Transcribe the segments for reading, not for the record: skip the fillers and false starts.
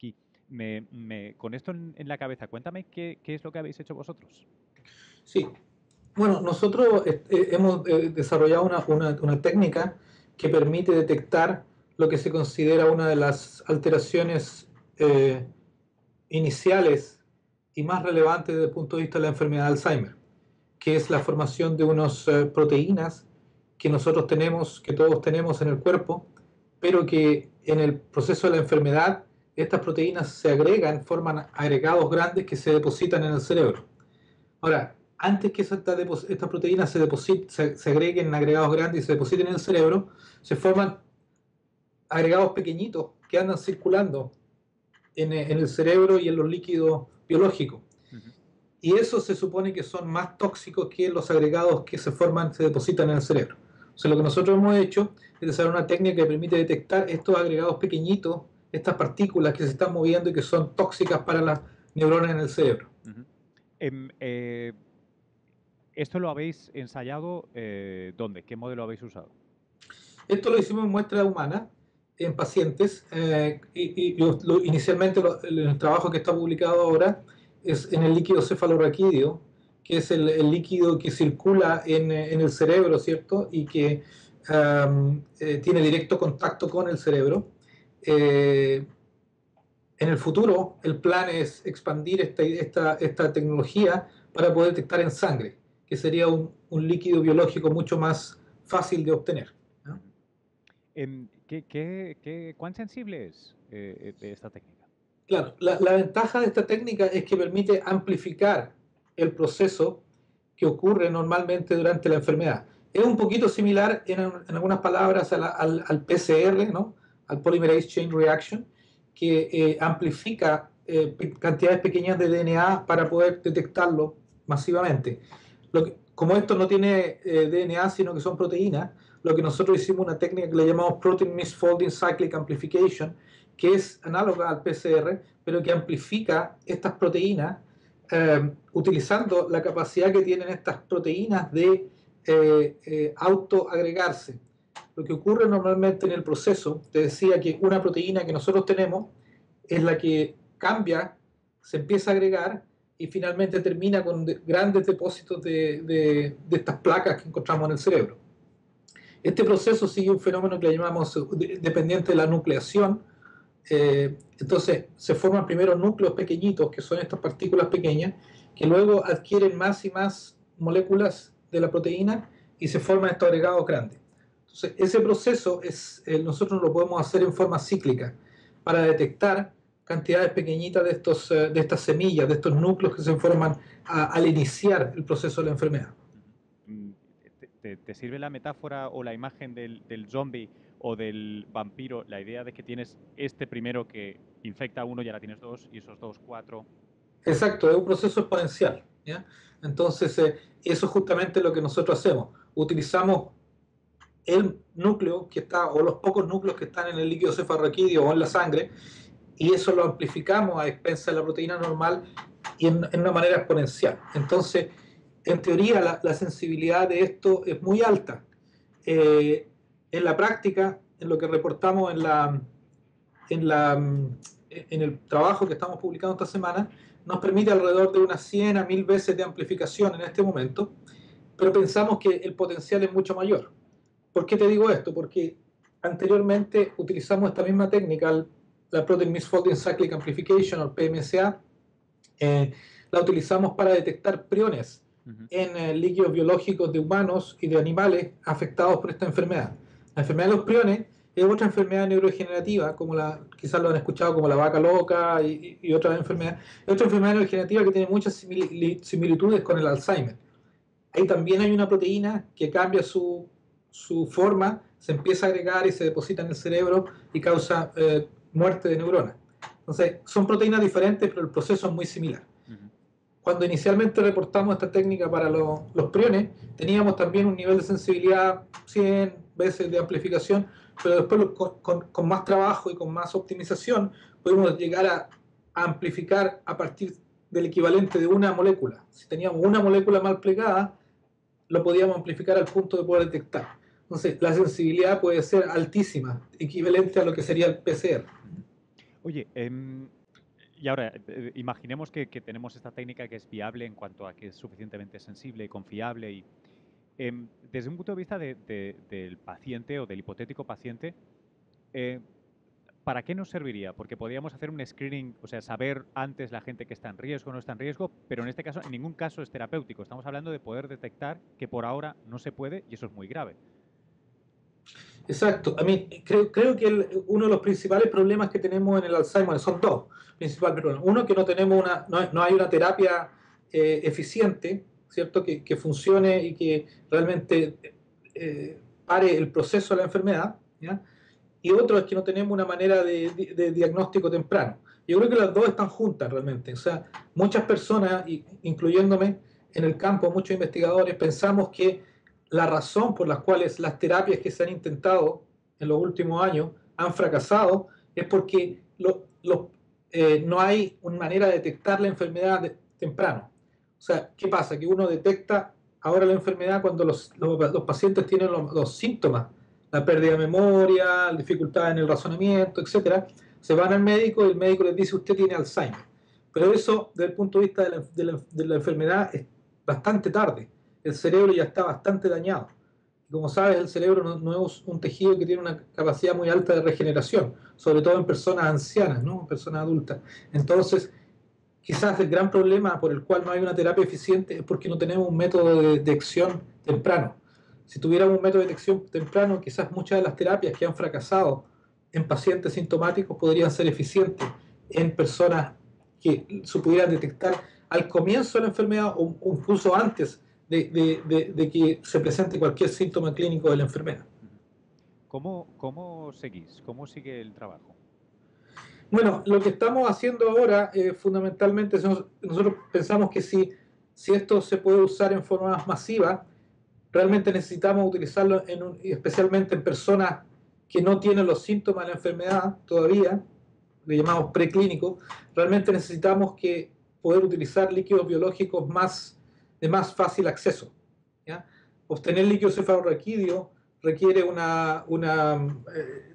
aquí. Con esto en la cabeza, cuéntame qué es lo que habéis hecho vosotros. Sí, bueno, nosotros hemos desarrollado una técnica que permite detectar lo que se considera una de las alteraciones eh, iniciales y más relevantes desde el punto de vista de la enfermedad de Alzheimer, que es la formación de unas proteínas que nosotros tenemos, que todos tenemos en el cuerpo, pero que en el proceso de la enfermedad estas proteínas se agregan, forman agregados grandes que se depositan en el cerebro. Ahora, antes que estas proteínas se agreguen en agregados grandes y se depositen en el cerebro, se forman agregados pequeñitos que andan circulando en el cerebro y en los líquidos biológicos. Ujú. Y esos se supone que son más tóxicos que los agregados que se depositan en el cerebro. O sea, lo que nosotros hemos hecho es desarrollar una técnica que permite detectar estos agregados pequeñitos, estas partículas que se están moviendo y que son tóxicas para las neuronas en el cerebro. Ujú. Em, eh, ¿Esto lo habéis ensayado dónde? ¿Qué modelo habéis usado? Esto lo hicimos en muestras humanas, en pacientes, inicialmente el trabajo que está publicado ahora es en el líquido cefalorraquídeo, que es el líquido que circula en el cerebro, ¿cierto? Y que tiene directo contacto con el cerebro. Eh, en el futuro, el plan es expandir esta tecnología para poder detectar en sangre, que sería un líquido biológico mucho más fácil de obtener, ¿no? Ujú. ¿Cuán sensible es esta técnica? Claro, la ventaja de esta técnica es que permite amplificar el proceso que ocurre normalmente durante la enfermedad. Es un poquito similar en algunas palabras al PCR, ¿no? Al Polymerase Chain Reaction, que amplifica cantidades pequeñas de DNA para poder detectarlo masivamente. Como esto no tiene DNA, sino que son proteínas, lo que nosotros hicimos una técnica que le llamamos Protein Misfolding Cyclic Amplification, que es análoga al PCR, pero que amplifica estas proteínas utilizando la capacidad que tienen estas proteínas de autoagregarse. Lo que ocurre normalmente en el proceso, te decía que una proteína que nosotros tenemos es la que cambia, se empieza a agregar y finalmente termina con grandes depósitos de estas placas que encontramos en el cerebro. Este proceso sigue un fenómeno que le llamamos dependiente de la nucleación. Entonces se forman primero núcleos pequeñitos, que son estas partículas pequeñas, que luego adquieren más y más moléculas de la proteína y se forman estos agregados grandes. Entonces ese proceso nosotros lo podemos hacer en forma cíclica para detectar cantidades pequeñitas de estas semillas, de estos núcleos que se forman al iniciar el proceso de la enfermedad. Ujú. Mm, ¿Te sirve la metáfora o la imagen del zombie o del vampiro, la idea de que tienes este primero que infecta a uno y ahora tienes dos y esos dos, cuatro? Exacto, es un proceso exponencial, ¿ya? Entonces, eso es justamente lo que nosotros hacemos. Utilizamos el núcleo que está, o los pocos núcleos que están en el líquido cefalorraquídeo o en la sangre, y eso lo amplificamos a expensas de la proteína normal y en una manera exponencial. Entonces, en teoría, la sensibilidad de esto es muy alta. Eh, en la práctica, en lo que reportamos en, la, en el trabajo que estamos publicando esta semana, nos permite alrededor de unas 100 a 1000 veces de amplificación en este momento, pero pensamos que el potencial es mucho mayor. ¿Por qué te digo esto? Porque anteriormente utilizamos esta misma técnica, la Protein Misfolding Cyclic Amplification o PMSA, la utilizamos para detectar priones Ujú. en líquidos biológicos de humanos y de animales afectados por esta enfermedad. La enfermedad de los priones es otra enfermedad neurodegenerativa, quizás lo han escuchado como la vaca loca y otras enfermedades. Es otra enfermedad neurodegenerativa que tiene muchas similitudes con el Alzheimer. Ahí también hay una proteína que cambia su forma, se empieza a agregar y se deposita en el cerebro y causa muerte de neuronas. Entonces, son proteínas diferentes, pero el proceso es muy similar. Ujú. Cuando inicialmente reportamos esta técnica para los priones, teníamos también un nivel de sensibilidad 100 veces de amplificación, pero después con más trabajo y con más optimización pudimos llegar a amplificar a partir del equivalente de una molécula. Si teníamos una molécula mal plegada, lo podíamos amplificar al punto de poder detectar. Entonces, la sensibilidad puede ser altísima, equivalente a lo que sería el PCR. Ujú. Oye, y ahora, imaginemos que tenemos esta técnica que es viable en cuanto a que es suficientemente sensible y confiable. Y desde un punto de vista del paciente o del hipotético paciente, eh, ¿para qué nos serviría? Porque podríamos hacer un screening, o sea, saber antes la gente que está en riesgo o no está en riesgo, pero en este caso, en ningún caso es terapéutico. Estamos hablando de poder detectar que por ahora no se puede y eso es muy grave. Exacto. A mí creo que uno de los principales problemas que tenemos en el Alzheimer son dos principales problemas. Uno, que no tenemos no hay una terapia eficiente, ¿cierto? Que funcione y que realmente pare el proceso de la enfermedad, ¿ya? Y otro es que no tenemos una manera de diagnóstico temprano. Yo creo que las dos están juntas realmente. O sea, muchas personas, incluyéndome en el campo, muchos investigadores, pensamos que la razón por las cuales las terapias que se han intentado en los últimos años han fracasado es porque no hay una manera de detectar la enfermedad temprano. O sea, ¿qué pasa? Que uno detecta ahora la enfermedad cuando los pacientes tienen los síntomas, la pérdida de memoria, dificultad en el razonamiento, etcétera. Se van al médico y el médico les dice: usted tiene Alzheimer. Pero eso, desde el punto de vista de la enfermedad, es bastante tarde. El cerebro ya está bastante dañado. Y como sabes, el cerebro no es un tejido que tiene una capacidad muy alta de regeneración, sobre todo en personas ancianas, ¿no? En personas adultas. Entonces, quizás el gran problema por el cual no hay una terapia eficiente es porque no tenemos un método de detección temprano. Si tuviéramos un método de detección temprano, quizás muchas de las terapias que han fracasado en pacientes sintomáticos podrían ser eficientes en personas que se pudieran detectar al comienzo de la enfermedad o incluso antes de que se presente cualquier síntoma clínico de la enfermedad. ¿Cómo seguís? ¿Cómo sigue el trabajo? Bueno, lo que estamos haciendo ahora, fundamentalmente, nosotros pensamos que si esto se puede usar en forma más masiva, realmente necesitamos utilizarlo especialmente en personas que no tienen los síntomas de la enfermedad todavía, le llamamos preclínico. Realmente necesitamos poder utilizar líquidos biológicos de más fácil acceso, ¿ya? Obtener líquido cefalorraquídeo requiere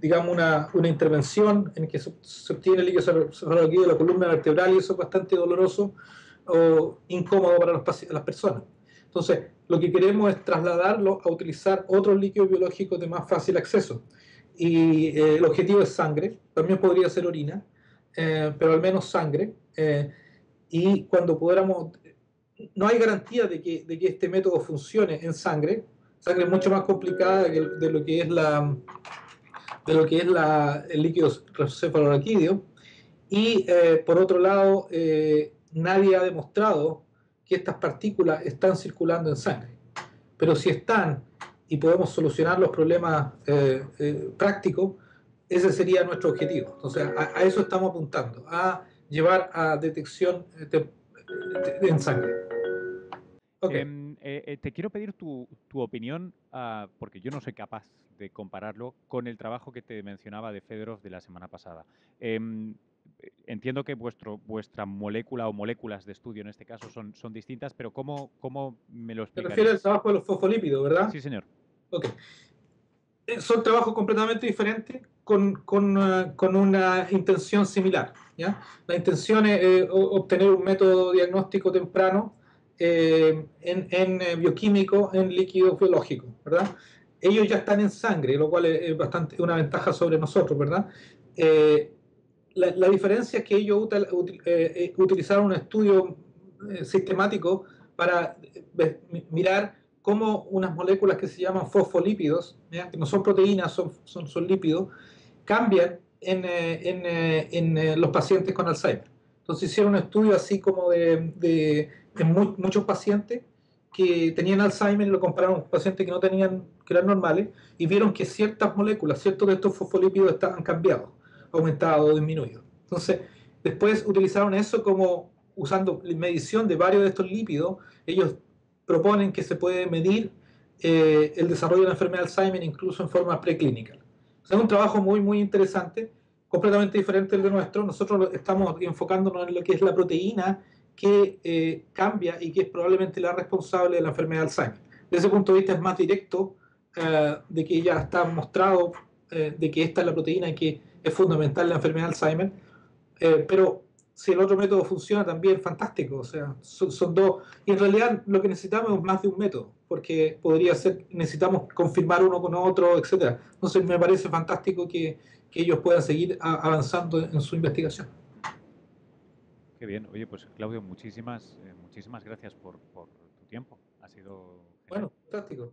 digamos una intervención en que se obtiene el líquido cefalorraquídeo de la columna vertebral, y eso es bastante doloroso o incómodo para las personas. Entonces, lo que queremos es trasladarlo a utilizar otros líquidos biológicos de más fácil acceso. Y el objetivo es sangre, también podría ser orina, pero al menos sangre. Y cuando pudiéramos, no hay garantía de que este método funcione en sangre. Sangre es mucho más complicada de lo que es el líquido cefalorraquídeo. Y por otro lado, nadie ha demostrado que estas partículas están circulando en sangre. Pero si están y podemos solucionar los problemas prácticos, ese sería nuestro objetivo. Entonces, a eso estamos apuntando, a llevar a detección en sangre. Ok. Te quiero pedir tu opinión, porque yo no soy capaz de compararlo con el trabajo que te mencionaba de Fedorov de la semana pasada. Entiendo que vuestra molécula o moléculas de estudio en este caso son distintas, pero ¿cómo me lo ¿Te refieres al explicarías? trabajo de los fosfolípidos, verdad? Sí, señor. Ok. Son trabajos completamente diferentes con una intención similar, ¿ya? La intención es obtener un método diagnóstico temprano en bioquímico, en líquidos biológicos, ¿verdad? Ellos ya están en sangre, lo cual es bastante una ventaja sobre nosotros, ¿verdad? Eh, la diferencia es que ellos utilizaron un estudio sistemático para mirar cómo unas moléculas que se llaman fosfolípidos, ¿ya? Que no son proteínas, son lípidos, cambian en los pacientes con Alzheimer. Entonces hicieron un estudio así como muchos pacientes que tenían Alzheimer y lo compararon con pacientes que no tenían, que eran normales, y vieron que ciertas moléculas, ciertos de estos fosfolípidos estaban cambiados, aumentados o disminuidos. Entonces, después utilizaron eso como usando medición de varios de estos lípidos. Ellos proponen que se puede medir el desarrollo de la enfermedad de Alzheimer incluso en forma preclínica. O sea, es un trabajo muy, muy interesante, completamente diferente del de nuestro. Nosotros estamos enfocándonos en lo que es la proteína que cambia y que es probablemente la responsable de la enfermedad de Alzheimer. Desde ese punto de vista es más directo, de que ya está mostrado de que esta es la proteína que es fundamental en la enfermedad de Alzheimer. Pero si el otro método funciona también, fantástico. O sea, son dos. Y en realidad lo que necesitamos es más de un método, porque podría ser, necesitamos confirmar uno con otro, etcétera. Entonces me parece fantástico que ellos puedan seguir avanzando en su investigación. Qué bien. Oye, pues Claudio, muchísimas gracias por tu tiempo. Ha sido genial. Bueno, fantástico.